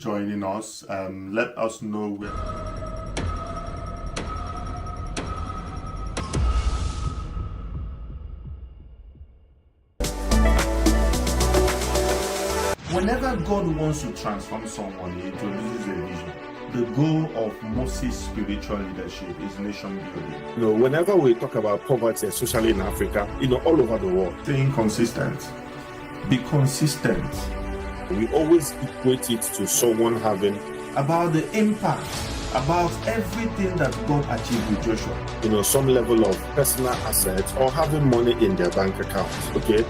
joining us. Let us know where. Whenever God wants to transform someone, He introduces a vision. The goal of Moses' spiritual leadership is nation building. Whenever we talk about poverty, especially in Africa, all over the world, staying consistent. Be consistent. We always equate it to someone having about the impact, about everything that God achieved with Joshua. Some level of personal assets or having money in their bank account. Okay.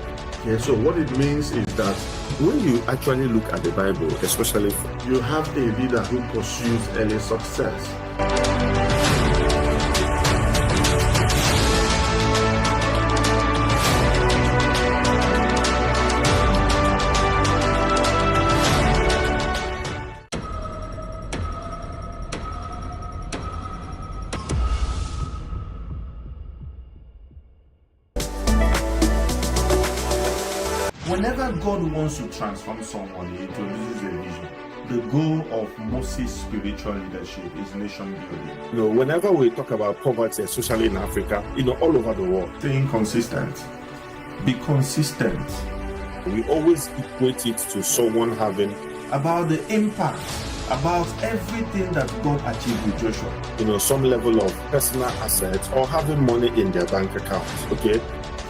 Yeah, so what it means is that when you actually look at the Bible, especially you have a leader who pursues early success. Whenever God wants to transform someone, He introduces a vision. The goal of Moses' spiritual leadership is nation building. Whenever we talk about poverty, especially in Africa, all over the world, staying consistent. Be consistent. We always equate it to someone having about the impact, about everything that God achieved with Joshua. Some level of personal assets or having money in their bank account. Okay.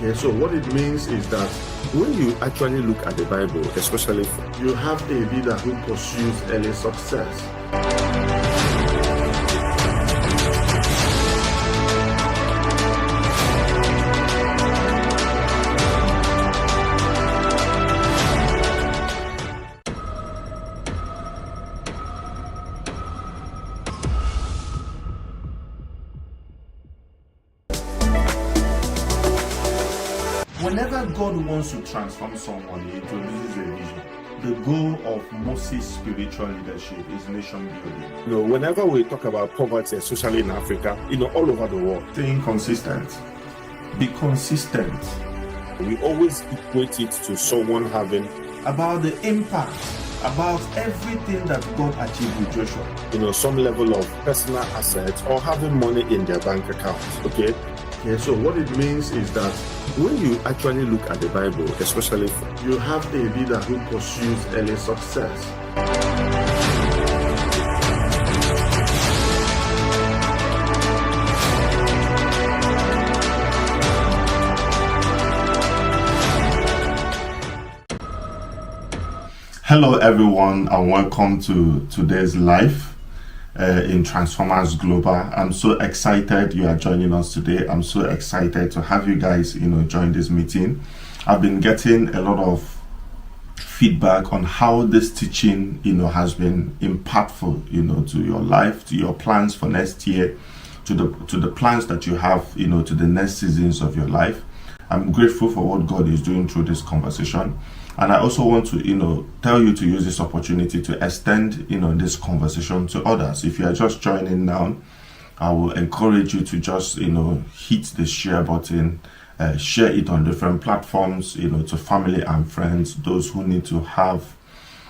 Yeah, so what it means is that when you actually look at the Bible, especially you have a leader who pursues early success. Whenever God wants to transform someone, He introduces a vision. The goal of Moses' spiritual leadership is nation building. Whenever we talk about poverty, especially in Africa, all over the world, staying consistent. Be consistent. We always equate it to someone having about the impact, about everything that God achieved with Joshua. Some level of personal assets or having money in their bank account. Okay. Yeah, so what it means is that when you actually look at the Bible, especially you have a leader who pursues early success. Hello everyone and welcome to today's live in Transformers Global. I'm so excited you are joining us today. I'm so excited to have you guys join this meeting. I've been getting a lot of feedback on how this teaching has been impactful to your life, to your plans for next year, to the plans that you have to the next seasons of your life. I'm grateful for what God is doing through this conversation. And I also want to, tell you to use this opportunity to extend, this conversation to others. If you are just joining now, I will encourage you to just, hit the share button, share it on different platforms, to family and friends, those who need to have,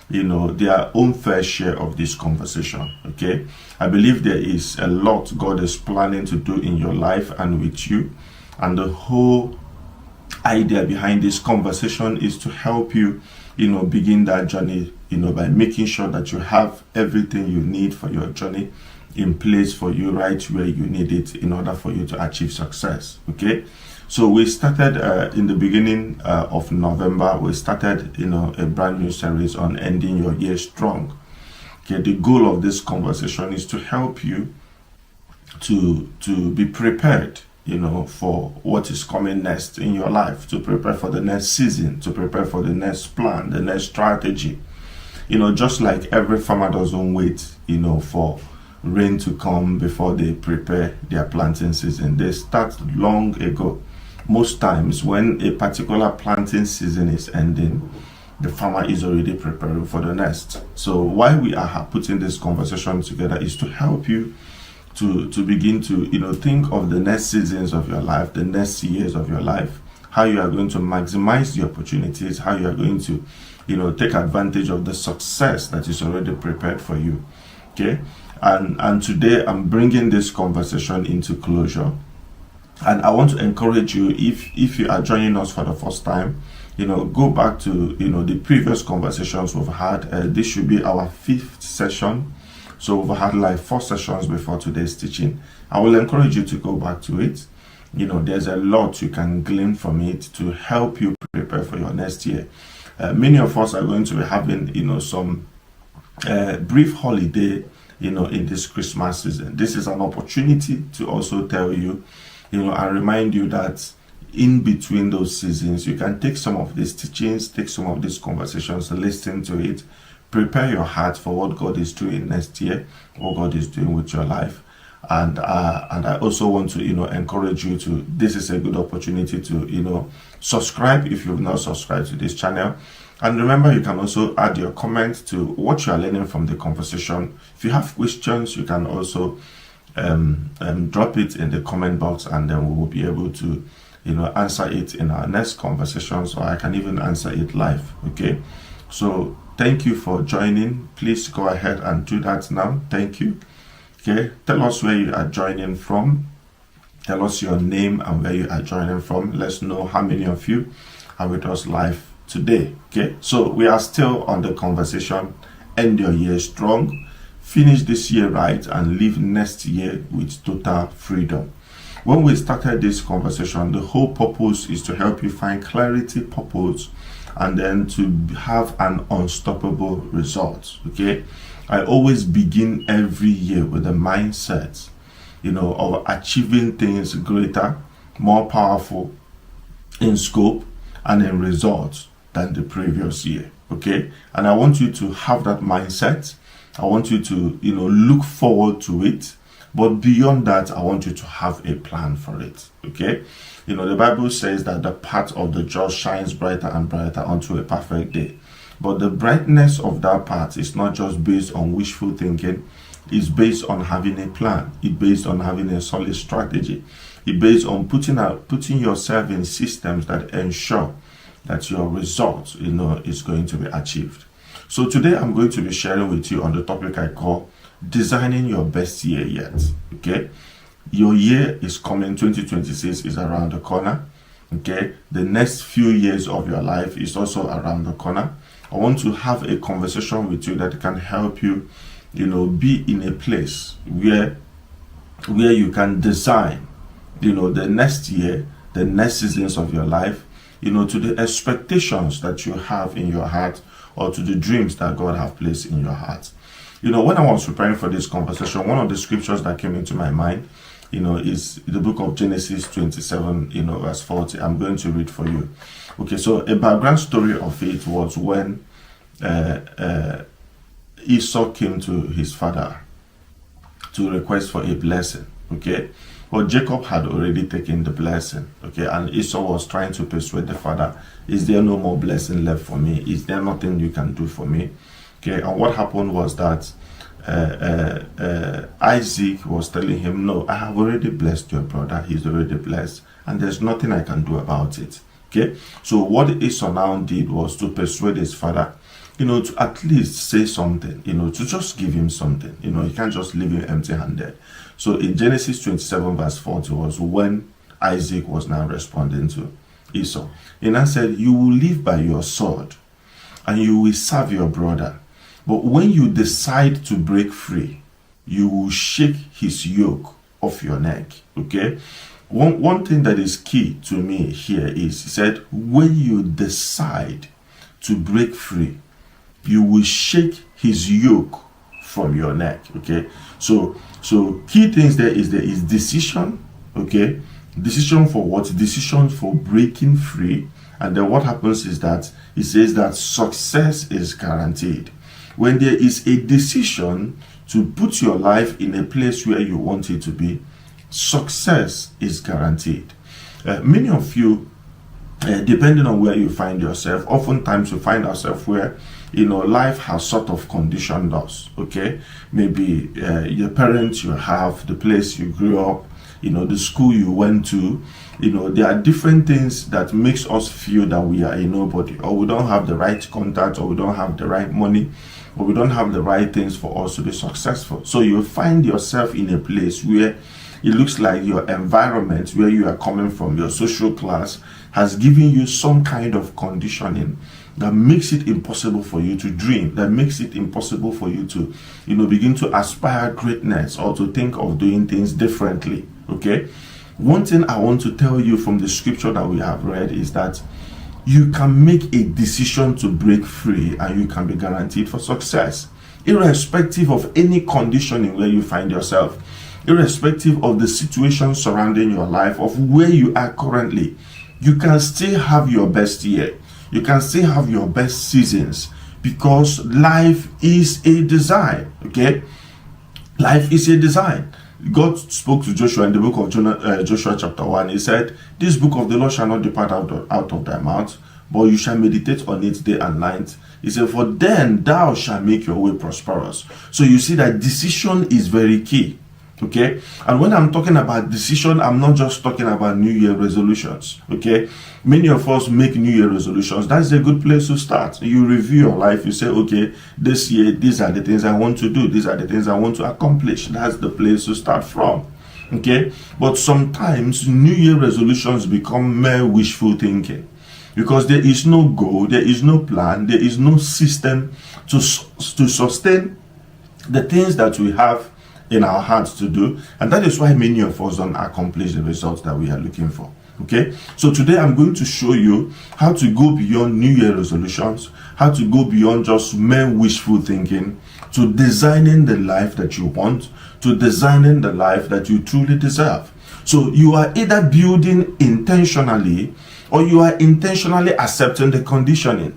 their own fair share of this conversation. Okay. I believe there is a lot God is planning to do in your life and with you. And the whole idea behind this conversation is to help you begin that journey by making sure that you have everything you need for your journey in place for you right where you need it in order for you to achieve success. Okay, so we started in the beginning of November. We started a brand new series on ending your year strong. Okay, the goal of this conversation is to help you to be prepared for what is coming next in your life, to prepare for the next season, to prepare for the next plan, the next strategy. Just like every farmer doesn't wait, for rain to come before they prepare their planting season. They start long ago. Most times when a particular planting season is ending, the farmer is already preparing for the next. So why we are putting this conversation together is to help you to begin to think of the next seasons of your life, the next years of your life, how you are going to maximize the opportunities, how you are going to take advantage of the success that is already prepared for you. Okay, and today I'm bringing this conversation into closure, and I want to encourage you, if you are joining us for the first time, go back to the previous conversations we've had. This should be our 5th session, so we've had like 4 sessions before today's teaching. I will encourage you to go back to it. There's a lot you can glean from it to help you prepare for your next year. Many of us are going to be having some brief holiday in this Christmas season. This is an opportunity to also tell you and remind you that in between those seasons, you can take some of these teachings, take some of these conversations, listen to it, prepare your heart for what God is doing next year, what God is doing with your life. And I also want to encourage you to, this is a good opportunity to subscribe if you've not subscribed to this channel. And remember, you can also add your comment to what you are learning from the conversation. If you have questions, you can also drop it in the comment box, and then we will be able to answer it in our next conversations, or I can even answer it live. Okay, so thank you for joining. Please go ahead and do that now. Thank you. Okay, tell us where you are joining from. Tell us your name and where you are joining from. Let's know how many of you are with us live today. Okay, so we are still on the conversation, end your year strong, finish this year right, and live next year with total freedom. When we started this conversation, the whole purpose is to help you find clarity, purpose, and then to have an unstoppable result. Okay, I always begin every year with a mindset of achieving things greater, more powerful in scope and in results than the previous year. Okay, and I want you to have that mindset. I want you to look forward to it, but beyond that, I want you to have a plan for it. Okay, the Bible says that the path of the just shines brighter and brighter unto a perfect day. But the brightness of that path is not just based on wishful thinking. It's based on having a plan. It's based on having a solid strategy. It's based on putting yourself in systems that ensure that your result is going to be achieved. So today I'm going to be sharing with you on the topic I call designing your best year yet. Okay, your year is coming. 2026 is around the corner. Okay, the next few years of your life is also around the corner. I want to have a conversation with you that can help you be in a place where you can design the next year, the next seasons of your life, to the expectations that you have in your heart, or to the dreams that God have placed in your heart. When I was preparing for this conversation, one of the scriptures that came into my mind, is the book of Genesis 27, verse 40. I'm going to read for you. Okay, so a background story of it was when Esau came to his father to request for a blessing. Okay, but Jacob had already taken the blessing. Okay, and Esau was trying to persuade the father, is there no more blessing left for me? Is there nothing you can do for me? Okay, and what happened was that Isaac was telling him, no, I have already blessed your brother. He's already blessed, and there's nothing I can do about it. Okay, so what Esau now did was to persuade his father, to at least say something, to just give him something. You can't just leave him empty-handed. So in Genesis 27 verse 40 was when Isaac was now responding to Esau. And I said, you will live by your sword and you will serve your brother. But when you decide to break free, you will shake his yoke off your neck. Okay? One thing that is key to me here is, he said, when you decide to break free, you will shake his yoke from your neck. Okay, so key things there is decision. Okay, decision for what? Decision for breaking free. And then what happens is that it says that success is guaranteed. When there is a decision to put your life in a place where you want it to be, success is guaranteed. Many of you, depending on where you find yourself, oftentimes you find ourselves where life has sort of conditioned us. Okay, maybe your parents you have, the place you grew up, the school you went to. There are different things that makes us feel that we are a nobody, or we don't have the right contact, or we don't have the right money, or we don't have the right things for us to be successful. So you find yourself in a place where it looks like your environment, where you are coming from, your social class, has given you some kind of conditioning that makes it impossible for you to dream, that makes it impossible for you to, begin to aspire greatness or to think of doing things differently. Okay? One thing I want to tell you from the scripture that we have read is that you can make a decision to break free and you can be guaranteed for success, irrespective of any conditioning where you find yourself, irrespective of the situation surrounding your life, of where you are currently. You can still have your best year. You can still have your best seasons, because life is a design. Okay? Life is a design. God spoke to Joshua in the book of Joshua chapter 1. He said, "This book of the law shall not depart out of thy mouth, but you shall meditate on it day and night." He said, "For then thou shalt make your way prosperous." So you see that decision is very key. Okay? And when I'm talking about decision, I'm not just talking about New Year resolutions. Okay? Many of us make New Year resolutions. That's a good place to start. You review your life. You say, okay, this year, these are the things I want to do. These are the things I want to accomplish. That's the place to start from. Okay? But sometimes New Year resolutions become mere wishful thinking, because there is no goal, there is no plan, there is no system to sustain the things that we have in our hearts to do, and that is why many of us don't accomplish the results that we are looking for. Okay, so today I'm going to show you how to go beyond New Year resolutions, how to go beyond just mere wishful thinking, to designing the life that you want, to designing the life that you truly deserve. So you are either building intentionally, or you are intentionally accepting the conditioning.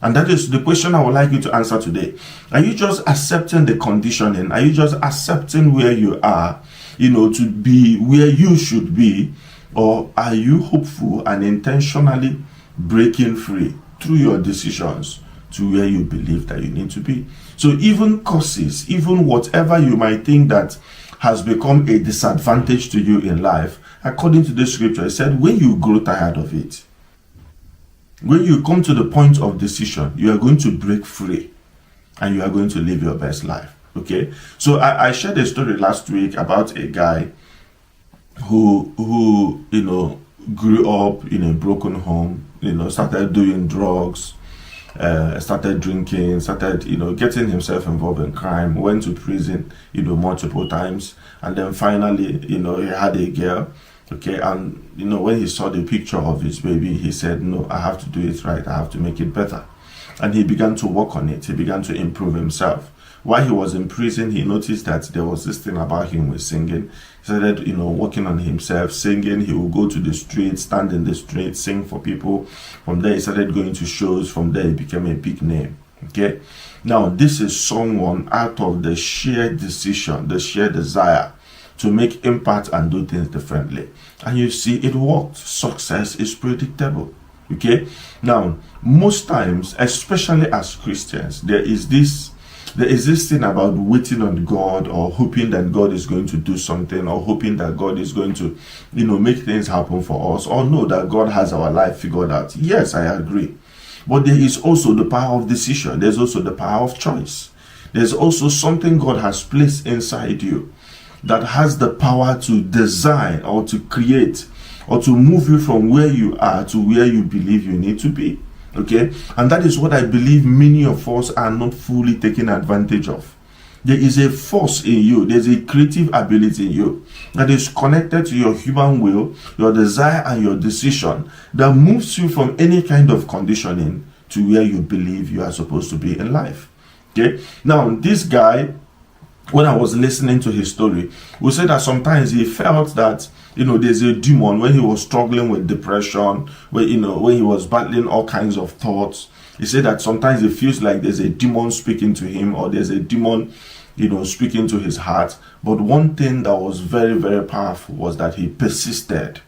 And that is the question I would like you to answer today. Are you just accepting the conditioning? Are you just accepting where you are, to be where you should be? Or are you hopeful and intentionally breaking free through your decisions to where you believe that you need to be? So even courses, even whatever you might think that has become a disadvantage to you in life, according to the scripture, it said, when you grow tired of it, when you come to the point of decision, you are going to break free and you are going to live your best life. Okay? So I shared a story last week about a guy who grew up in a broken home, started doing drugs, started drinking, started, getting himself involved in crime, went to prison, multiple times, and then finally, he had a girl. Okay, and when he saw the picture of his baby, he said, no, I have to do it right, I have to make it better. And he began to work on it. He began to improve himself. While he was in prison, he noticed that there was this thing about him with singing. He started, working on himself, singing. He would go to the street, stand in the street, sing for people. From there, he started going to shows. From there, he became a big name. Okay, now this is someone out of the sheer decision, the sheer desire to make impact and do things differently. And you see, it worked. Success is predictable. Okay? Now, most times, especially as Christians, there is this thing about waiting on God, or hoping that God is going to do something, or hoping that God is going to, make things happen for us, or know that God has our life figured out. Yes, I agree. But there is also the power of decision. There's also the power of choice. There's also something God has placed inside you that has the power to design or to create or to move you from where you are to where you believe you need to be. Okay? And that is what I believe many of us are not fully taking advantage of. There is a force in you, there's a creative ability in you that is connected to your human will, your desire, and your decision that moves you from any kind of conditioning to where you believe you are supposed to be in life. Okay? Now, this guy, when I was listening to his story, we said that sometimes he felt that, there's a demon when he was struggling with depression, when he was battling all kinds of thoughts. He said that sometimes it feels like there's a demon speaking to him, or there's a demon, speaking to his heart. But one thing that was very, very powerful was that he persisted,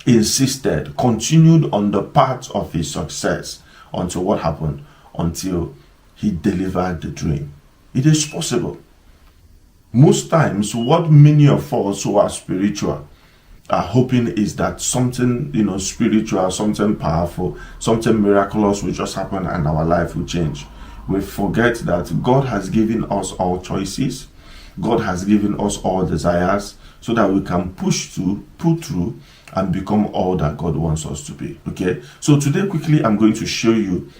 insisted, continued on the path of his success until what happened? Until he delivered the dream. It is possible. Most times, what many of us who are spiritual are hoping is that something, spiritual, something powerful, something miraculous will just happen and our life will change. We forget that God has given us all choices. God has given us all desires so that we can push through, pull through, and become all that God wants us to be. Okay. So today, quickly, I'm going to show you,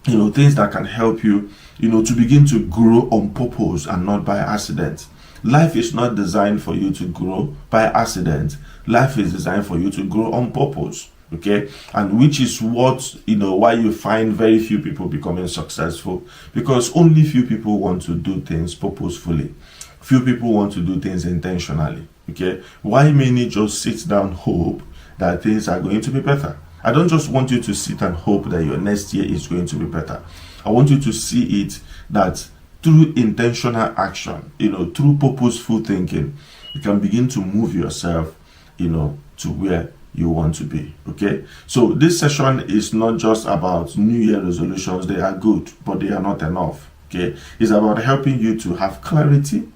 things that can help you, to begin to grow on purpose and not by accident. Life is not designed for you to grow by accident. Life is designed for you to grow on purpose. Okay, and which is what, why you find very few people becoming successful, because only few people want to do things purposefully. Few people want to do things intentionally. Okay, why many just sit down, hope that things are going to be better. I don't just want you to sit and hope that your next year is going to be better. I want you to see it that through intentional action, through purposeful thinking, you can begin to move yourself, to where you want to be. Okay, so this session is not just about New Year resolutions. They are good, but they are not enough. Okay, it's about helping you to have clarity,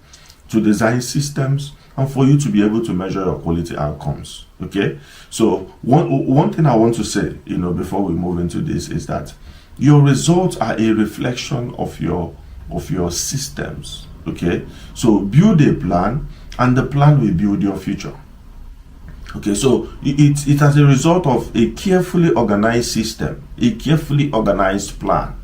to design systems, and for you to be able to measure your quality outcomes. Okay, so one thing I want to say, before we move into this, is that your results are a reflection of your systems. Okay, so build a plan, and the plan will build your future. Okay, so it as a result of a carefully organized system, a carefully organized plan.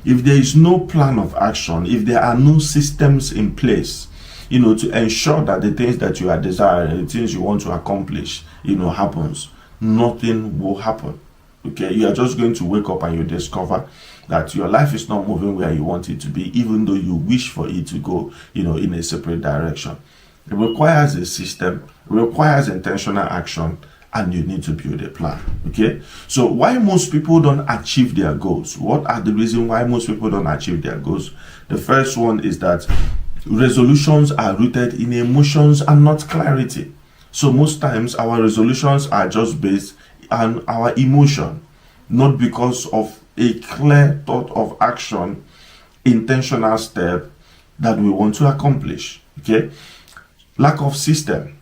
If there is no plan of action, if there are no systems in place, to ensure that the things that you are desiring, the things you want to accomplish, happens, nothing will happen. Okay, you are just going to wake up and you discover that your life is not moving where you want it to be, even though you wish for it to go, in a separate direction. It requires a system, requires intentional action, and you need to build a plan. Okay, so why most people don't achieve their goals? What are the reasons why most people don't achieve their goals? The first one is that resolutions are rooted in emotions and not clarity. So most times our resolutions are just based on our emotion, not because of a clear thought of action, intentional step that we want to accomplish. Okay, lack of system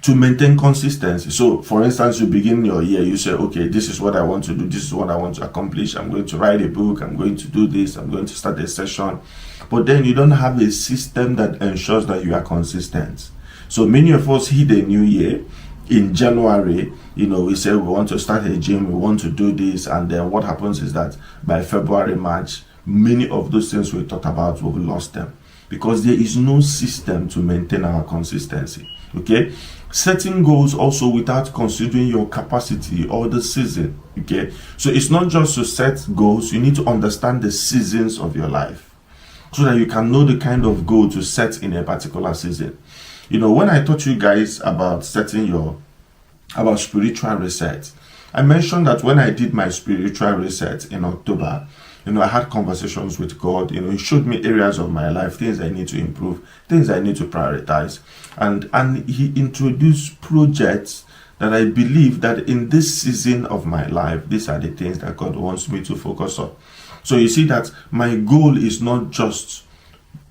to maintain consistency. So for instance, you begin your year, you say, okay, this is what I want to do, this is what I want to accomplish, I'm going to write a book, I'm going to do this, I'm going to start a session, but then you don't have a system that ensures that you are consistent. So many of us hit a new year in January, we say we want to start a gym, we want to do this, and then what happens is that by February, March, many of those things we talked about, we've lost them because there is no system to maintain our consistency. Okay, setting goals also without considering your capacity or the season. Okay, so it's not just to set goals, you need to understand the seasons of your life so that you can know the kind of goal to set in a particular season. When I taught you guys about about spiritual reset, I mentioned that when I did my spiritual reset in October, I had conversations with God. He showed me areas of my life, things I need to improve, things I need to prioritize. And he introduced projects that I believe that in this season of my life, these are the things that God wants me to focus on. So you see that my goal is not just,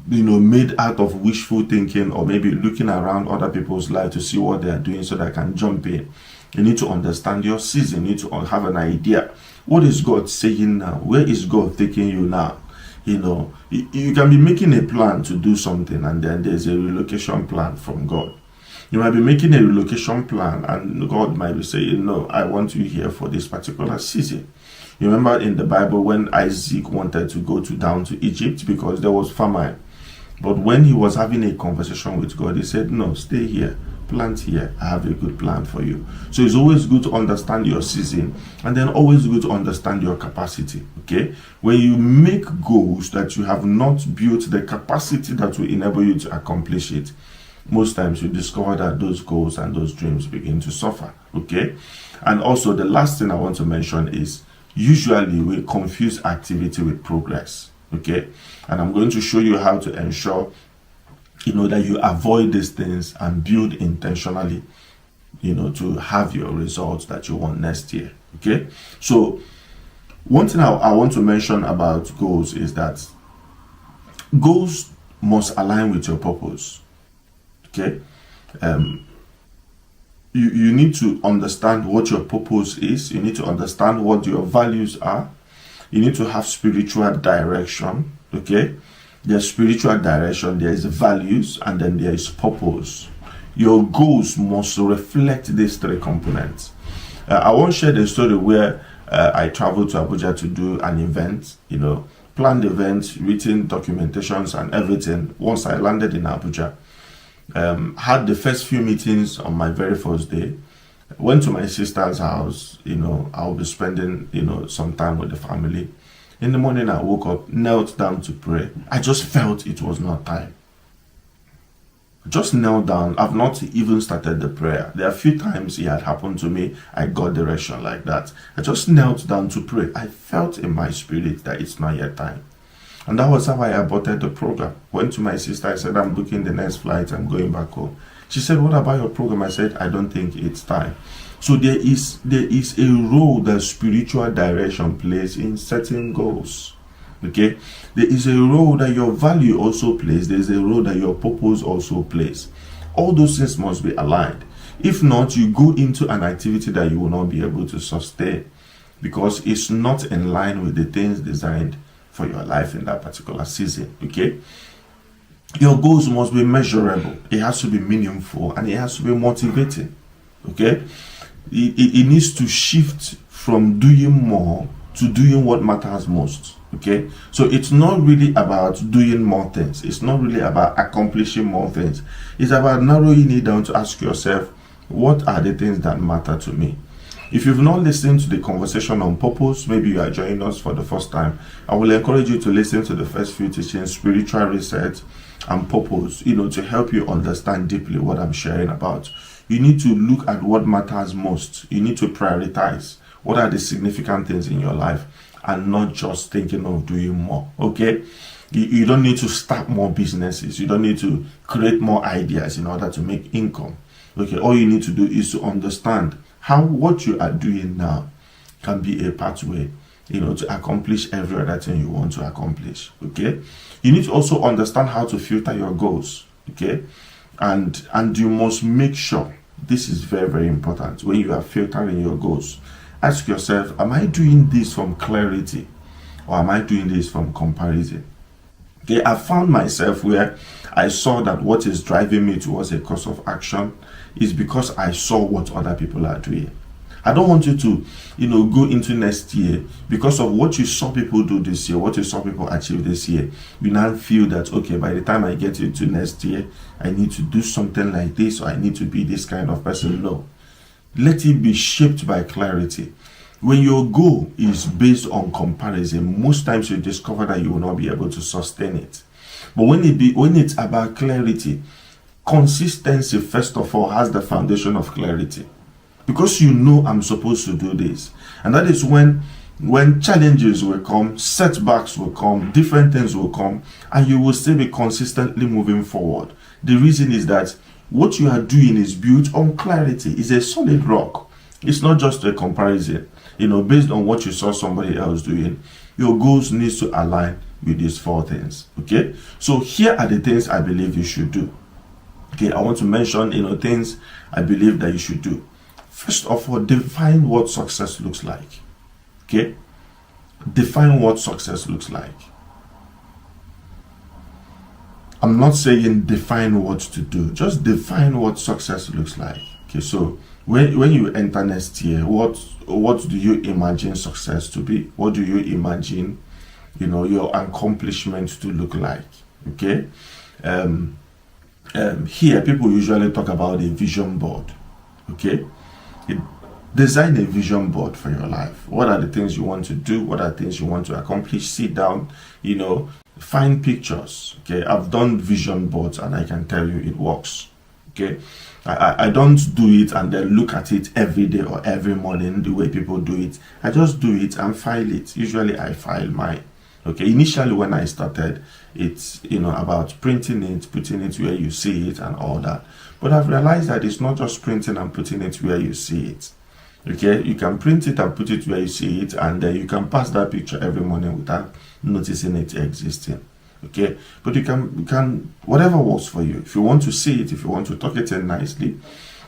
made out of wishful thinking or maybe looking around other people's life to see what they are doing so that I can jump in. You need to understand your season. You need to have an idea. What is God saying now? Where is God taking you now? You can be making a plan to do something and then there's a relocation plan from God. You might be making a relocation plan and God might be saying, no, I want you here for this particular season. You remember in the Bible when Isaac wanted to go down to Egypt because there was famine. But when he was having a conversation with God, he said, no, stay here, plant here, I have a good plan for you. So it's always good to understand your season and then always good to understand your capacity. Okay, when you make goals that you have not built the capacity that will enable you to accomplish it, most times you discover that those goals and those dreams begin to suffer. Okay, and also the last thing I want to mention is usually we confuse activity with progress. Okay, and I'm going to show you how to ensure that you avoid these things and build intentionally, to have your results that you want next year. Okay, so one thing I want to mention about goals is that goals must align with your purpose. Okay, you need to understand what your purpose is. You need to understand what your values are. You need to have spiritual direction. Okay, there's spiritual direction, there is values, and then there is purpose. Your goals must reflect these three components. I once shared a story where I traveled to Abuja to do an event, planned events, written documentations and everything. Once I landed in Abuja, had the first few meetings on my very first day, went to my sister's house. I'll be spending some time with the family. In the morning I woke up, knelt down to pray. I just felt it was not time. Just knelt down. I've not even started the prayer. There are a few times it had happened to me, I got direction like that. I just knelt down to pray. I felt in my spirit that it's not yet time. And that was how I aborted the program. Went to my sister, I said, I'm booking the next flight, I'm going back home. She said, what about your program? I said, I don't think it's time. So there is a role that spiritual direction plays in setting goals. Okay, there is a role that your value also plays. There is a role that your purpose also plays. All those things must be aligned. If not, you go into an activity that you will not be able to sustain because it's not in line with the things designed for your life in that particular season. Okay, your goals must be measurable. It has to be meaningful and it has to be motivating. Okay, it needs to shift from doing more to doing what matters most. Okay, so it's not really about doing more things. It's not really about accomplishing more things. It's about narrowing it down to ask yourself, what are the things that matter to me? If you've not listened to the conversation on purpose, maybe you are joining us for the first time, I will encourage you to listen to the first few teachings, spiritual reset and purpose, to help you understand deeply what I'm sharing about. You need to look at what matters most. You need to prioritize what are the significant things in your life and not just thinking of doing more. Okay, you don't need to start more businesses. You don't need to create more ideas in order to make income. Okay, all you need to do is to understand how what you are doing now can be a pathway to accomplish every other thing you want to accomplish. Okay, you need to also understand how to filter your goals. Okay, and you must make sure, this is very, very important, when you are filtering your goals, ask yourself, am I doing this from clarity or am I doing this from comparison? Okay, I found myself where I saw that what is driving me towards a course of action is because I saw what other people are doing. I don't want you to, go into next year because of what you saw people do this year, what you saw people achieve this year. You now feel that, okay, by the time I get into next year, I need to do something like this or I need to be this kind of person. No. Let it be shaped by clarity. When your goal is based on comparison, most times you discover that you will not be able to sustain it. But when it's about clarity, consistency, first of all, has the foundation of clarity. Because I'm supposed to do this. And that is when challenges will come, setbacks will come, different things will come, and you will still be consistently moving forward. The reason is that what you are doing is built on clarity. It's a solid rock. It's not just a comparison. Based on what you saw somebody else doing, your goals need to align with these four things. Okay? So here are the things I believe you should do. Okay, I want to mention, things I believe that you should do. First of all, define what success looks like. Okay? Define what success looks like. I'm not saying define what to do. Just define what success looks like. Okay, so when you enter next year, what do you imagine success to be? What do you imagine, your accomplishment to look like? Okay? Here, people usually talk about a vision board. Okay? Design a vision board for your life. What are the things you want to do? What are the things you want to accomplish? Sit down, find pictures. Okay, I've done vision boards and I can tell you it works. Okay, I don't do it and then look at it every day or every morning the way people do it. I just do it and file it. Usually I file mine. Okay, initially when I started, it's about printing it, putting it where you see it and all that. But I've realized that it's not just printing and putting it where you see it. Okay, you can print it and put it where you see it, and then you can pass that picture every morning without noticing it existing. Okay, but you can whatever works for you. If you want to see it, if you want to talk it in nicely,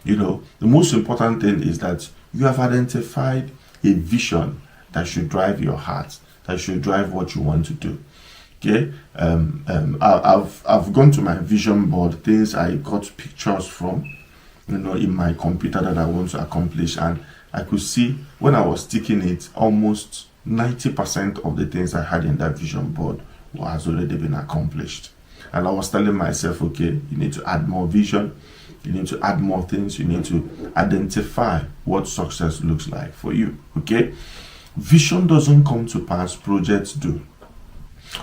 the most important thing is that you have identified a vision that should drive your heart, that should drive what you want to do. Okay, I've gone to my vision board, things I got pictures from, in my computer that I want to accomplish, and I could see when I was sticking it, almost 90% of the things I had in that vision board has already been accomplished. And I was telling myself, okay, you need to add more vision, you need to add more things, you need to identify what success looks like for you. Okay, vision doesn't come to pass, projects do.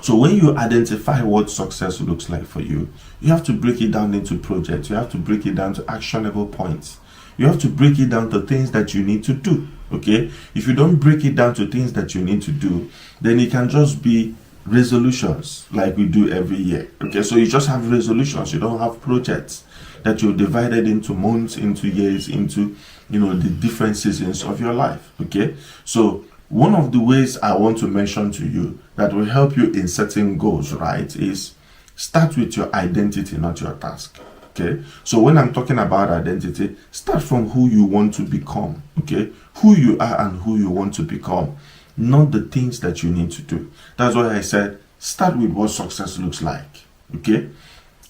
So when you identify what success looks like for you, you have to break it down into projects, you have to break it down to actionable points, you have to break it down to things that you need to do. Okay, if you don't break it down to things that you need to do, then it can just be resolutions like we do every year. Okay, so you just have resolutions, you don't have projects that you're divided into months, into years, into the different seasons of your life. Okay, so one of the ways I want to mention to you that will help you in setting goals, right, is start with your identity, not your task. Okay, so when I'm talking about identity, start from who you want to become. Okay, who you are and who you want to become, not the things that you need to do. That's why I said start with what success looks like. Okay,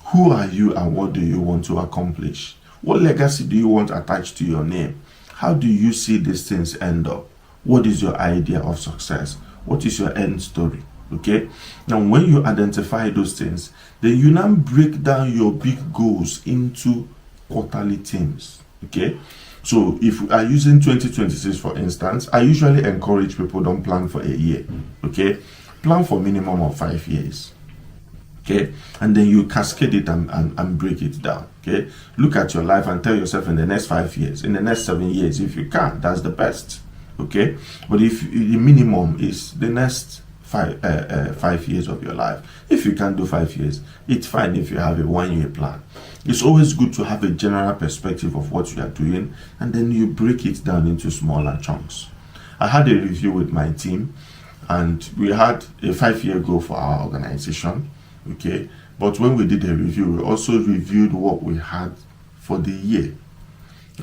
who are you and what do you want to accomplish? What legacy do you want attached to your name? How do you see these things end up? What is your idea of success? What is your end story? Okay, now when you identify those things, then you now break down your big goals into quarterly themes. Okay, so if we are using 2026 for instance, I usually encourage people, don't plan for a year. Okay, plan for minimum of 5 years. Okay, and then you cascade it and break it down. Okay, look at your life and tell yourself in the next 5 years, in the next 7 years, if you can, that's the best. Okay, but if the minimum is the next 5 years of your life, if you can do 5 years, it's fine. If you have a 1 year plan, it's always good to have a general perspective of what you are doing, and then you break it down into smaller chunks. I had a review with my team, and we had a 5-year goal for our organization. Okay, but when we did a review, we also reviewed what we had for the year.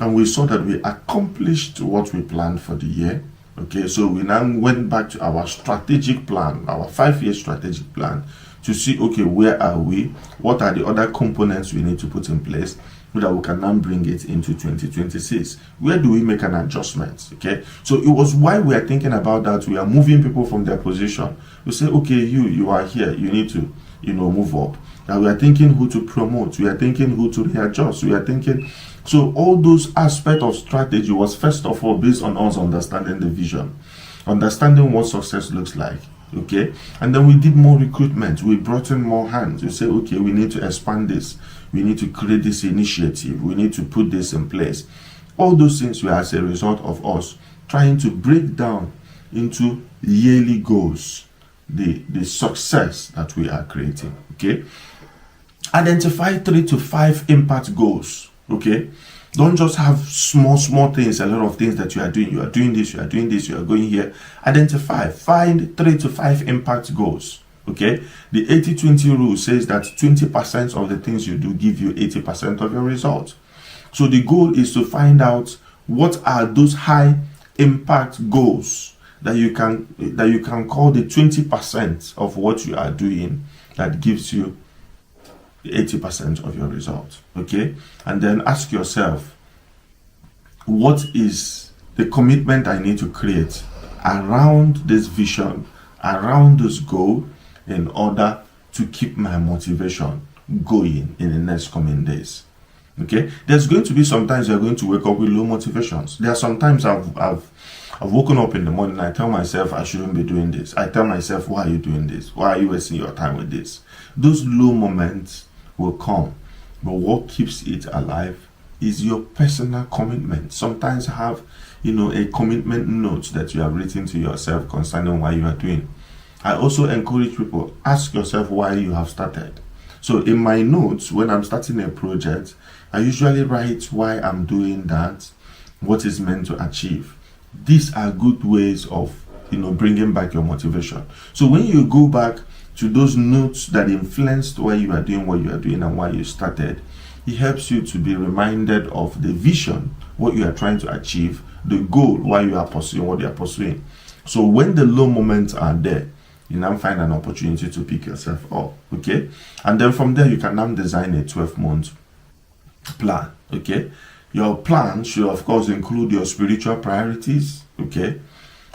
And we saw that we accomplished what we planned for the year. Okay, so we now went back to our strategic plan, our 5-year strategic plan, to see, okay, where are we? What are the other components we need to put in place so that we can now bring it into 2026? Where do we make an adjustment? Okay, so it was why we are thinking about that. We are moving people from their position. We say, okay, you are here, you need to, move up. And we are thinking who to promote, we are thinking who to readjust, we are thinking. So all those aspects of strategy was first of all based on us understanding the vision, understanding what success looks like. Okay, and then we did more recruitment, we brought in more hands. We say, okay, we need to expand this, we need to create this initiative, we need to put this in place. All those things were as a result of us trying to break down into yearly goals the success that we are creating. Okay, identify 3 to 5 impact goals. Okay, don't just have small things, a lot of things that you are doing. You are doing this, you are doing this, you are going here. Identify, find 3 to 5 impact goals. Okay, the 80-20 rule says that 20% of the things you do give you 80% of your results. So the goal is to find out what are those high impact goals that you can call the 20% of what you are doing that gives you 80% of your results. Okay, and then ask yourself, what is the commitment I need to create around this vision, around this goal, in order to keep my motivation going in the next coming days. Okay, there's going to be sometimes you're going to wake up with low motivations. There are sometimes I've woken up in the morning and I tell myself I shouldn't be doing this. I tell myself, why are you doing this? Why are you wasting your time with this? Those low moments will come, but what keeps it alive is your personal commitment. Sometimes have a commitment note that you have written to yourself concerning why you are doing. I also encourage people, ask yourself why you have started. So in my notes, when I'm starting a project, I usually write why I'm doing that, what is meant to achieve. These are good ways of bringing back your motivation. So when you go back to those notes that influenced why you are doing what you are doing and why you started. It helps you to be reminded of the vision, what you are trying to achieve, the goal, why you are pursuing what you are pursuing. So when the low moments are there, you now find an opportunity to pick yourself up, okay? And then from there, you can now design a 12-month plan, okay? Your plan should, of course, include your spiritual priorities, okay?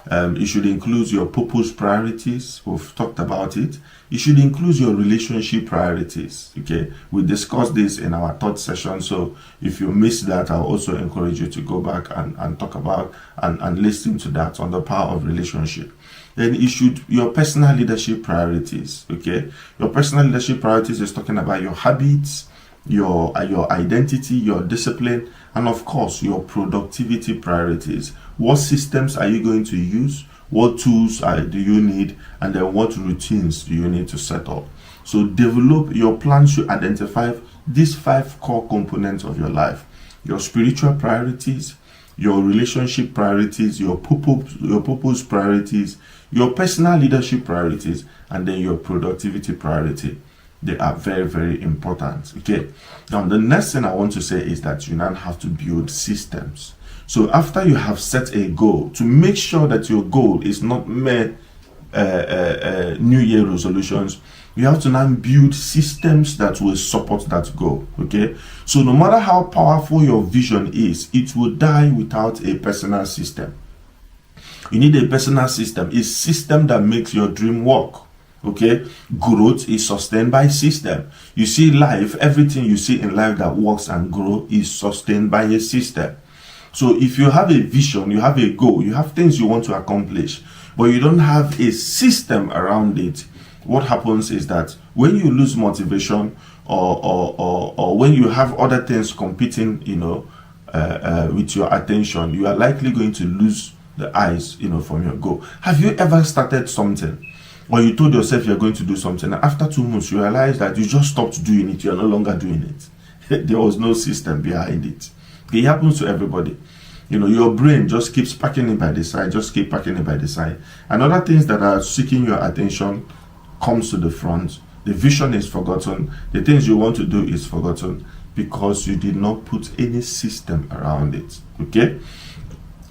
It should include your purpose priorities. We've talked about it. It should include your relationship priorities. Okay, we discussed this in our third session. So if you missed that, I'll also encourage you to go back and talk about and listen to that on the power of relationship. Then it should your personal leadership priorities. Okay, your personal leadership priorities is talking about your habits, your identity, your discipline, and of course your productivity priorities. What systems are you going to use? What tools do you need? And then what routines do you need to set up? So develop your plan should identify these 5 core components of your life: your spiritual priorities, your relationship priorities, your purpose priorities, your personal leadership priorities, and then your productivity priority. They are very, very important. Okay. Now, the next thing I want to say is that you now have to build systems. So after you have set a goal, to make sure that your goal is not mere New Year resolutions, you have to now build systems that will support that goal. Okay. So no matter how powerful your vision is, it will die without a personal system. You need a personal system, a system that makes your dream work. Okay, growth is sustained by system. You see life, everything you see in life that works and grows is sustained by a system. So if you have a vision, you have a goal, you have things you want to accomplish, but you don't have a system around it, what happens is that when you lose motivation or when you have other things competing, with your attention, you are likely going to lose the eyes, from your goal. Have you ever started something? Or you told yourself you're going to do something, and after 2 months you realize that you just stopped doing it, you're no longer doing it. There was no system behind it. It happens to everybody. Your brain just keeps packing it by the side, and other things that are seeking your attention comes to the front. The vision is forgotten, the things you want to do is forgotten, because you did not put any system around it. Okay.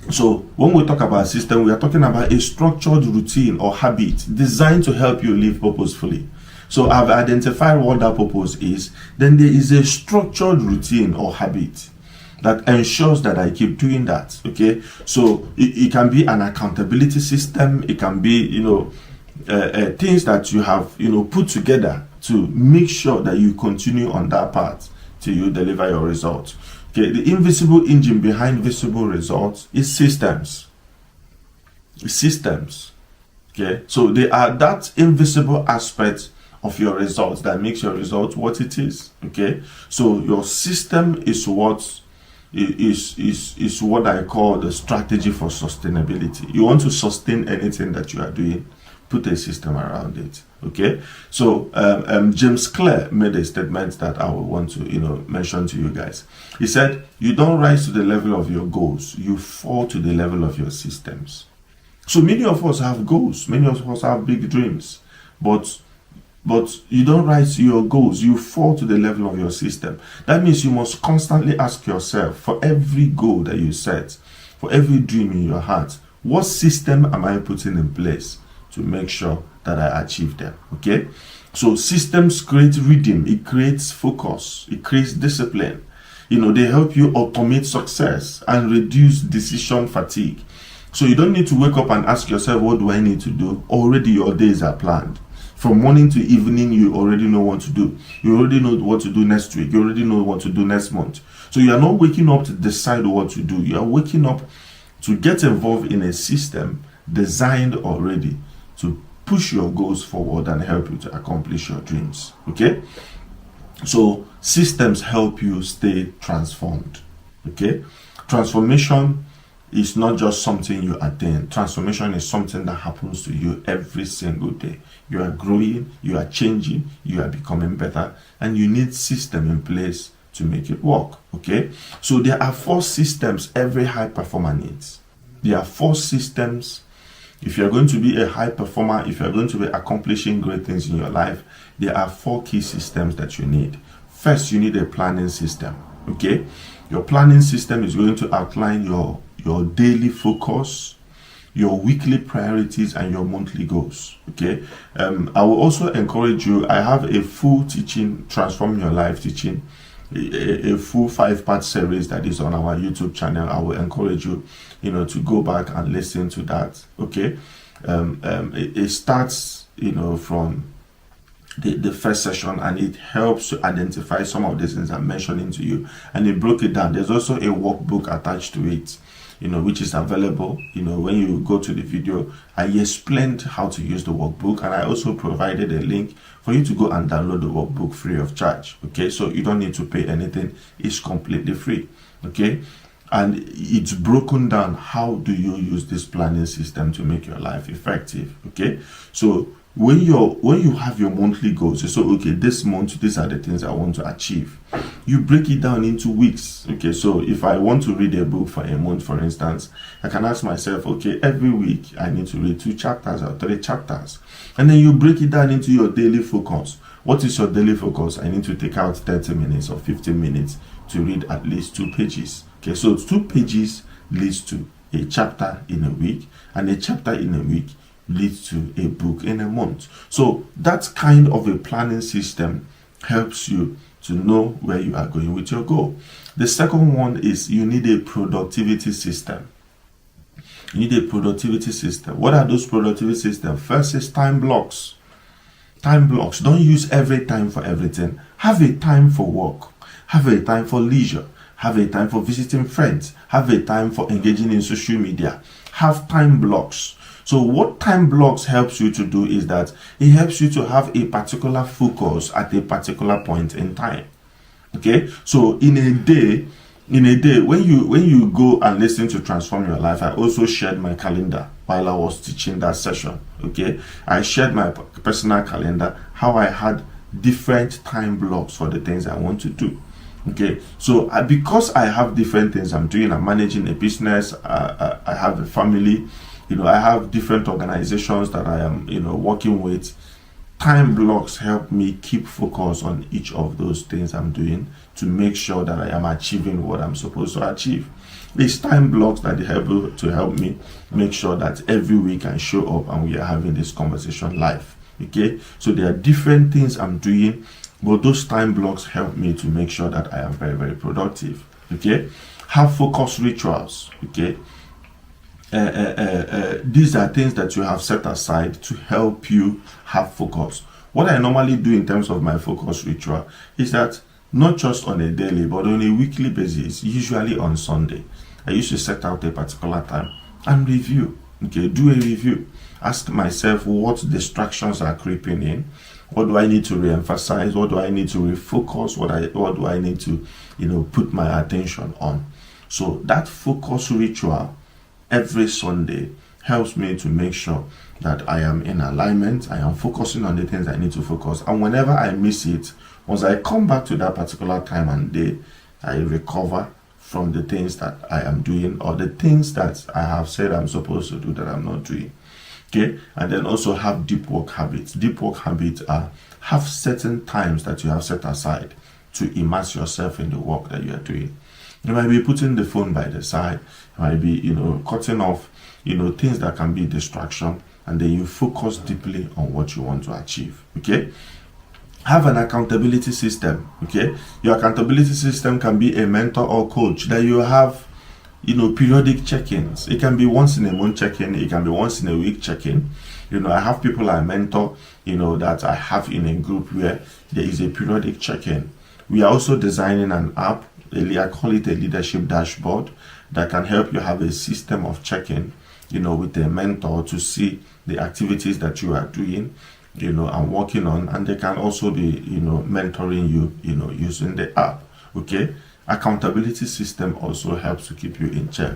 So when we talk about system, we are talking about a structured routine or habit designed to help you live purposefully. So I've identified what that purpose is. Then there is a structured routine or habit that ensures that I keep doing that. Okay. So it can be an accountability system. It can be, things that you have, put together to make sure that you continue on that path till you deliver your results. Okay, the invisible engine behind visible results is systems. Systems. Okay, so they are that invisible aspect of your results that makes your result what it is. Okay, so your system is what is what I call the strategy for sustainability. You want to sustain anything that you are doing, put a system around it. Okay, so James Clear made a statement that I would want to mention to you guys. He said, you don't rise to the level of your goals, you fall to the level of your systems. So many of us have goals, many of us have big dreams, but you don't rise to your goals, you fall to the level of your system. That means you must constantly ask yourself, for every goal that you set, for every dream in your heart, what system am I putting in place to make sure that I achieve them? Okay, so systems create rhythm, it creates focus, it creates discipline. They help you automate success and reduce decision fatigue. So you don't need to wake up and ask yourself, what do I need to do? Already your days are planned. From morning to evening, you already know what to do. You already know what to do next week. You already know what to do next month. So you are not waking up to decide what to do. You are waking up to get involved in a system designed already to push your goals forward and help you to accomplish your dreams. Okay, so systems help you stay transformed. Okay, transformation is not just something you attain. Transformation is something that happens to you every single day. You are growing, you are changing, you are becoming better, and you need system in place to make it work. Okay, so there are 4 systems every high performer needs. There are 4 systems If you're going to be a high performer, if you're going to be accomplishing great things in your life, there are 4 key systems that you need. First, you need a planning system. Okay, your planning system is going to outline your daily focus, your weekly priorities, and your monthly goals. Okay, I will also encourage you. I have a full teaching, transform your life teaching, a full 5-part series that is on our YouTube channel. I will encourage you, to go back and listen to that. Okay, it starts, from the first session, and it helps to identify some of the things I'm mentioning to you, and it broke it down. There's also a workbook attached to it, which is available. When you go to the video, I explained how to use the workbook, and I also provided a link for you to go and download the workbook free of charge. Okay, so you don't need to pay anything. It's completely free. Okay, and it's broken down. How do you use this planning system to make your life effective? Okay, so when you have your monthly goals, you say, okay, this month, these are the things I want to achieve. You break it down into weeks. Okay, so if I want to read a book for a month, for instance, I can ask myself, okay, every week I need to read 2 chapters or 3 chapters. And then you break it down into your daily focus. What is your daily focus? I need to take out 30 minutes or 15 minutes to read at least 2 pages. Okay, so 2 pages leads to a chapter in a week, and a chapter in a week leads to a book in a month. So that kind of a planning system helps you to know where you are going with your goal. The second one is you need a productivity system. You need a productivity system. What are those productivity systems? First is time blocks. Time blocks. Don't use every time for everything. Have a time for work. Have a time for leisure. Have a time for visiting friends. Have a time for engaging in social media. Have time blocks. So what time blocks helps you to do is that it helps you to have a particular focus at a particular point in time. Okay, so in a day, when you go and listen to Transform Your Life, I also shared my calendar while I was teaching that session. Okay, I shared my personal calendar, how I had different time blocks for the things I want to do. Okay, so because I have different things I'm doing, I'm managing a business, I have a family, I have different organizations that I am, working with. Time blocks help me keep focus on each of those things I'm doing to make sure that I am achieving what I'm supposed to achieve. These time blocks that help me make sure that every week I show up and we are having this conversation live. Okay, so there are different things I'm doing, but those time blocks help me to make sure that I am very, very productive. Okay, have focus rituals. Okay. These are things that you have set aside to help you have focus. What I normally do in terms of my focus ritual is that not just on a daily but on a weekly basis, usually on Sunday, I used to set out a particular time and review. Okay, do a review. Ask myself what distractions are creeping in. What do I need to re-emphasize? What do I need to refocus? What do I need to put my attention on? So that focus ritual every Sunday helps me to make sure that I am in alignment. I am focusing on the things I need to focus. And whenever I miss it, once I come back to that particular time and day, I recover from the things that I am doing or the things that I have said I'm supposed to do that I'm not doing. Okay, and then also have deep work habits. Deep work habits are have certain times that you have set aside to immerse yourself in the work that you are doing. You might be putting the phone by the side. You might be, cutting off, things that can be distraction, and then you focus deeply on what you want to achieve. Okay. Have an accountability system. Okay. Your accountability system can be a mentor or coach that you have, periodic check-ins. It can be once in a month check-in. It can be once in a week check-in. I have people I mentor, that I have in a group where there is a periodic check-in. We are also designing an app. I call it a leadership dashboard that can help you have a system of check-in, with a mentor to see the activities that you are doing, and working on, and they can also be, mentoring you, using the app. Okay. Accountability system also helps to keep you in check.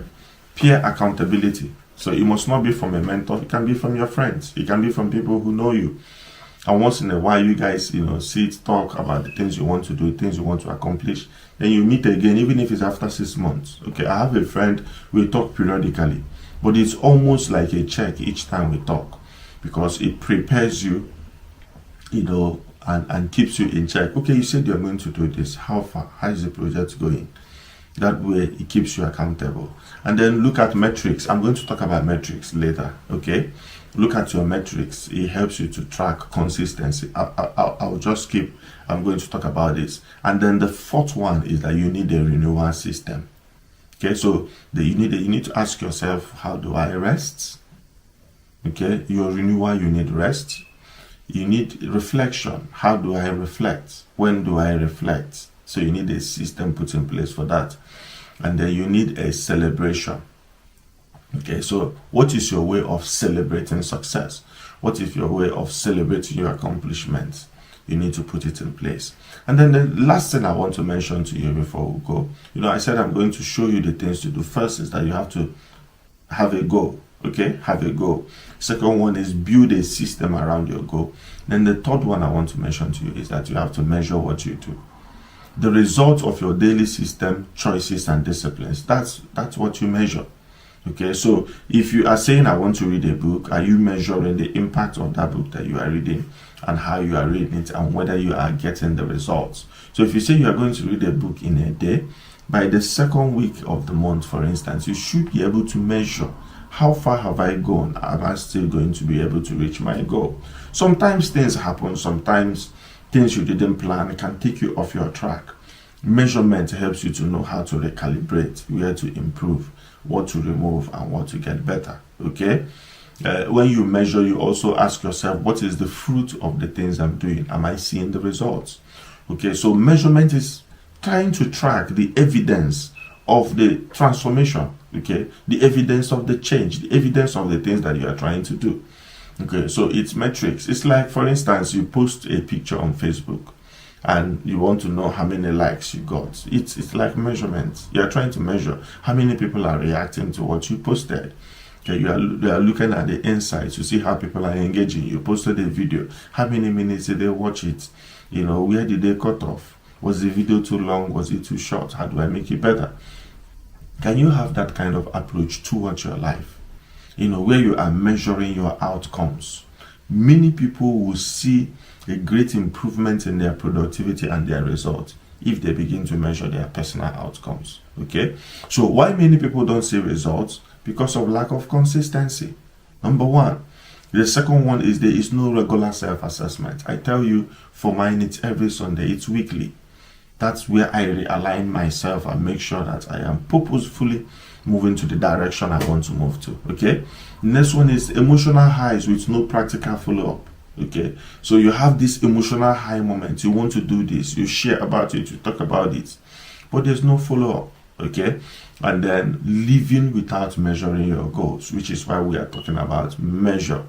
Peer accountability. So it must not be from a mentor. It can be from your friends. It can be from people who know you. And once in a while, you guys, sit, talk about the things you want to do, things you want to accomplish. Then you meet again, even if it's after 6 months. Okay, I have a friend, we talk periodically. but it's almost like a check each time we talk, because it prepares you, and keeps you in check. Okay, you said you're going to do this. How far? How is the project going? That way it keeps you accountable. And then look at metrics. I'm going to talk about metrics later. Okay, look at your metrics. It helps you to track consistency. I'm going to talk about this. And then the fourth one is that you need a renewal system. Okay, so you need to ask yourself, how do I rest? Okay, your renewal, you need rest. You need reflection. How do I reflect? When do I reflect? So you need a system put in place for that. And then you need a celebration. Okay, so what is your way of celebrating success? What is your way of celebrating your accomplishments? You need to put it in place. And then the last thing I want to mention to you before we go, I said I'm going to show you the things to do. First is that you have to have a goal. Okay, have a goal. Second one is build a system around your goal. Then the third one I want to mention to you is that you have to measure what you do. The result of your daily system, choices, and disciplines, that's what you measure. Okay, so if you are saying I want to read a book, are you measuring the impact of that book that you are reading and how you are reading it and whether you are getting the results? So if you say you are going to read a book in a day, by the second week of the month, for instance, you should be able to measure, how far have I gone? Am I still going to be able to reach my goal? Sometimes things happen, sometimes things you didn't plan can take you off your track. Measurement helps you to know how to recalibrate, where to improve, what to remove, and what to get better. Okay? When you measure, you also ask yourself, what is the fruit of the things I'm doing? Am I seeing the results? Okay, so measurement is trying to track the evidence of the transformation. Okay, the evidence of the change, the evidence of the things that you are trying to do. Okay, so it's metrics. It's like, for instance, you post a picture on Facebook and you want to know how many likes you got. It's like measurement. You are trying to measure how many people are reacting to what you posted. Okay, they are looking at the insights to see how people are engaging. You posted a video. How many minutes did they watch it? Where did they cut off? Was the video too long? Was it too short? How do I make it better? Can you have that kind of approach towards your life? Where you are measuring your outcomes. Many people will see a great improvement in their productivity and their results if they begin to measure their personal outcomes. Okay? So why many people don't see results? Because of lack of consistency. Number one. The second one is there is no regular self-assessment. I tell you, for mine, it's every Sunday, it's weekly. That's where I realign myself and make sure that I am purposefully moving to the direction I want to move to. Okay. Next one is emotional highs with no practical follow-up. Okay. So you have this emotional high moment. You want to do this. You share about it. You talk about it. But there's no follow-up. Okay. And then living without measuring your goals, which is why we are talking about measure.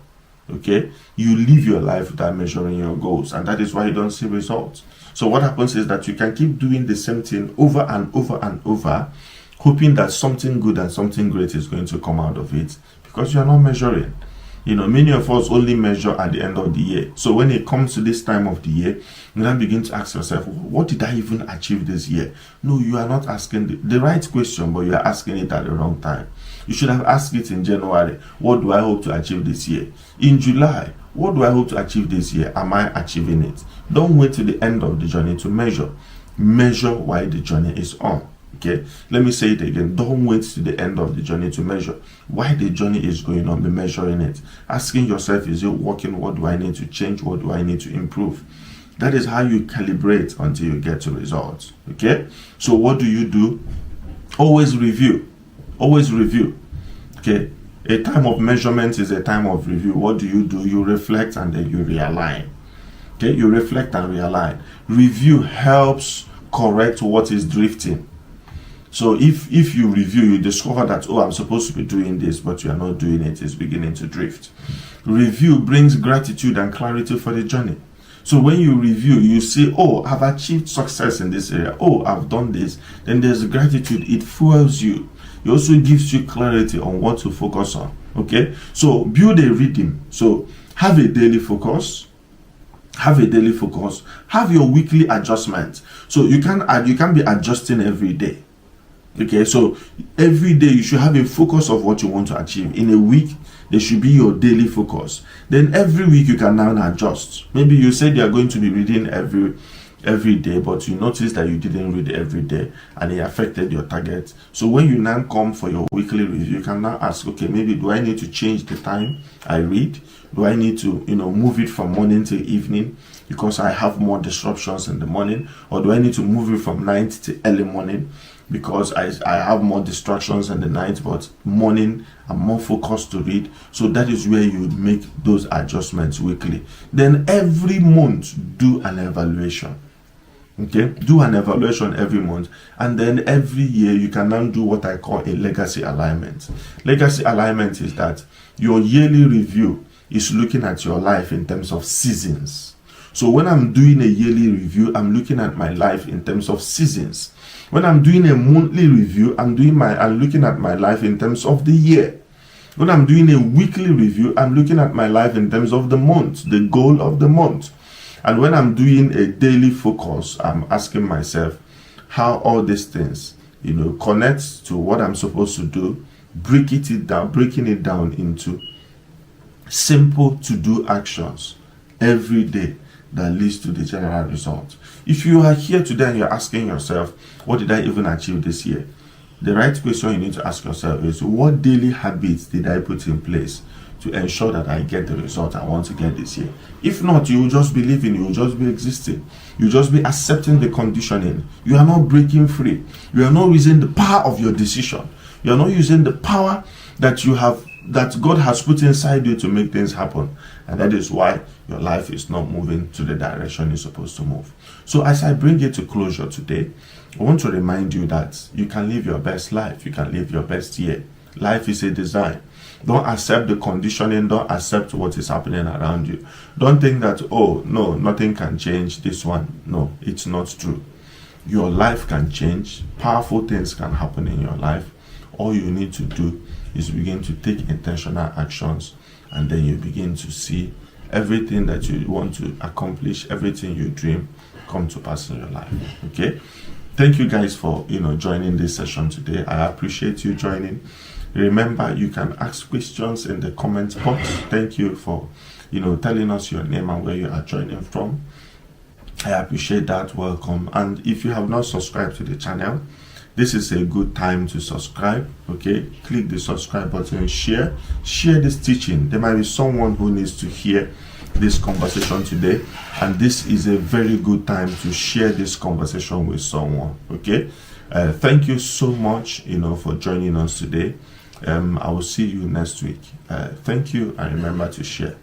Okay. You live your life without measuring your goals. And that is why you don't see results. So what happens is that you can keep doing the same thing over and over and over, hoping that something good and something great is going to come out of it, because you are not measuring. Many of us only measure at the end of the year. So when it comes to this time of the year, you then begin to ask yourself, what did I even achieve this year? No, you are not asking the right question, but you are asking it at the wrong time. You should have asked it in January. What do I hope to achieve this year? In July, what do I hope to achieve this year? Am I achieving it? Don't wait till the end of the journey to measure. Measure while the journey is on. Okay, let me say it again. Don't wait to the end of the journey to measure. While the journey is going on, be measuring it. Asking yourself, is it working? What do I need to change? What do I need to improve? That is how you calibrate until you get to results. Okay, so what do? Always review. Always review. Okay, a time of measurement is a time of review. What do? You reflect and then you realign. Okay, you reflect and realign. Review helps correct what is drifting. So if you review, you discover that, I'm supposed to be doing this, but you are not doing it, it's beginning to drift. Review brings gratitude and clarity for the journey. So when you review, you say, I've achieved success in this area. I've done this. Then there's gratitude. It fuels you. It also gives you clarity on what to focus on. Okay? So build a rhythm. So have a daily focus. Have your weekly adjustment. So you can be adjusting every day. Okay, so every day you should have a focus of what you want to achieve. In a week, there should be your daily focus. Then every week you can now adjust. Maybe you said you are going to be reading every day, but you notice that you didn't read every day and it affected your target. So when you now come for your weekly review, you can now ask, okay, maybe do I need to change the time I read? Do I need to, move it from morning to evening because I have more disruptions in the morning? Or do I need to move it from night to early morning because I have more distractions in the night, but morning I'm more focused to read? So that is where you make those adjustments weekly. Then every month, do an evaluation. Okay, do an evaluation every month, and then every year you can now do what I call a legacy alignment. Legacy alignment is that your yearly review is looking at your life in terms of seasons. So when I'm doing a yearly review, I'm looking at my life in terms of seasons. When I'm doing a monthly review, I'm looking at my life in terms of the year. When I'm doing a weekly review, I'm looking at my life in terms of the month, the goal of the month. And when I'm doing a daily focus, I'm asking myself how all these things, connect to what I'm supposed to do, breaking it down into simple to-do actions every day that leads to the general result. If you are here today and you're asking yourself, what did I even achieve this year? The right question you need to ask yourself is, what daily habits did I put in place to ensure that I get the result I want to get this year? If not, you will just be living, you will just be existing, you will just be accepting the conditioning. You are not breaking free. You are not using the power of your decision. You are not using the power that God has put inside you to make things happen. And that is why your life is not moving to the direction you're supposed to move. So as I bring it to closure today, I want to remind you that you can live your best life. You can live your best year. Life is a design. Don't accept the conditioning. Don't accept what is happening around you. Don't think that, oh, no, nothing can change this one. No, it's not true. Your life can change. Powerful things can happen in your life. All you need to do is begin to take intentional actions, and then you begin to see everything that you want to accomplish, everything you dream, come to pass in your life. Okay? Thank you guys for joining this session today. I appreciate you joining. Remember, you can ask questions in the comment box. Thank you for telling us your name and where you are joining from. I appreciate that. Welcome. And if you have not subscribed to the channel, this is a good time to subscribe. Okay, click the subscribe button, share this teaching. There might be someone who needs to hear this conversation today, and this is a very good time to share this conversation with someone. Okay, thank you so much for joining us today. I will see you next week. Thank you, and remember to share.